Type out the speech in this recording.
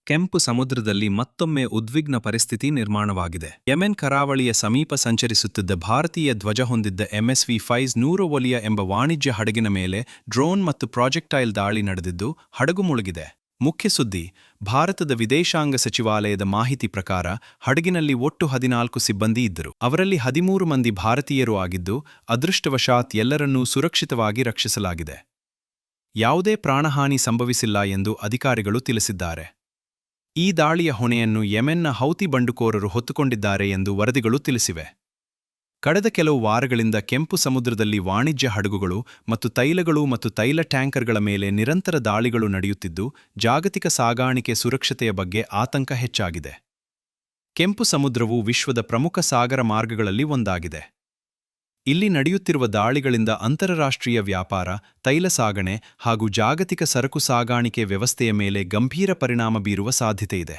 ಕೆಂಪು ಸಮುದ್ರದಲ್ಲಿ ಮತ್ತೊಮ್ಮೆ ಉದ್ವಿಗ್ನ ಪರಿಸ್ಥಿತಿ ನಿರ್ಮಾಣವಾಗಿದೆ. ಯೆಮೆನ್ ಕರಾವಳಿಯ ಸಮೀಪ ಸಂಚರಿಸುತ್ತಿದ್ದ ಭಾರತೀಯ ಧ್ವಜ ಹೊಂದಿದ್ದ ಎಂಎಸ್ವಿ ಫೈಜ್ 100 ಒಲಿಯ ಎಂಬ ವಾಣಿಜ್ಯ ಹಡಗಿನ ಮೇಲೆ ಡ್ರೋನ್ ಮತ್ತು ಪ್ರಾಜೆಕ್ಟೈಲ್ ದಾಳಿ ನಡೆದಿದ್ದು ಹಡಗು ಮುಳುಗಿದೆ. ಮುಖ್ಯ ಸುದ್ದಿ: ಭಾರತದ ವಿದೇಶಾಂಗ ಸಚಿವಾಲಯದ ಮಾಹಿತಿ ಪ್ರಕಾರ ಹಡಗಿನಲ್ಲಿ ಒಟ್ಟು 14 ಸಿಬ್ಬಂದಿ ಇದ್ದರು. ಅವರಲ್ಲಿ 13 ಮಂದಿ ಭಾರತೀಯರು ಆಗಿದ್ದು, ಅದೃಷ್ಟವಶಾತ್ ಎಲ್ಲರನ್ನೂ ಸುರಕ್ಷಿತವಾಗಿ ರಕ್ಷಿಸಲಾಗಿದೆ. ಯಾವುದೇ ಪ್ರಾಣಹಾನಿ ಸಂಭವಿಸಿಲ್ಲ ಎಂದು ಅಧಿಕಾರಿಗಳು ತಿಳಿಸಿದ್ದಾರೆ. ಈ ದಾಳಿಯ ಹೊಣೆಯನ್ನು ಯೆಮೆನ್ನ ಹೌತಿ ಬಂಡುಕೋರರು ಹೊತ್ತುಕೊಂಡಿದ್ದಾರೆ ಎಂದು ವರದಿಗಳು ತಿಳಿಸಿವೆ. ಕಳೆದ ಕೆಲವು ವಾರಗಳಿಂದ ಕೆಂಪು ಸಮುದ್ರದಲ್ಲಿ ವಾಣಿಜ್ಯ ಹಡಗುಗಳು ಮತ್ತು ತೈಲಗಳು ಮತ್ತು ತೈಲ ಟ್ಯಾಂಕರ್ಗಳ ಮೇಲೆ ನಿರಂತರ ದಾಳಿಗಳು ನಡೆಯುತ್ತಿದ್ದು, ಜಾಗತಿಕ ಸಾಗಾಣಿಕೆ ಸುರಕ್ಷತೆಯ ಬಗ್ಗೆ ಆತಂಕ ಹೆಚ್ಚಾಗಿದೆ. ಕೆಂಪು ಸಮುದ್ರವು ವಿಶ್ವದ ಪ್ರಮುಖ ಸಾಗರ ಮಾರ್ಗಗಳಲ್ಲಿ ಒಂದಾಗಿದೆ. ಇಲ್ಲಿ ನಡೆಯುತ್ತಿರುವ ದಾಳಿಗಳಿಂದ ಅಂತರರಾಷ್ಟ್ರೀಯ ವ್ಯಾಪಾರ, ತೈಲ ಸಾಗಣೆ ಹಾಗೂ ಜಾಗತಿಕ ಸರಕು ಸಾಗಾಣಿಕೆ ವ್ಯವಸ್ಥೆಯ ಮೇಲೆ ಗಂಭೀರ ಪರಿಣಾಮ ಬೀರುವ ಸಾಧ್ಯತೆಯಿದೆ.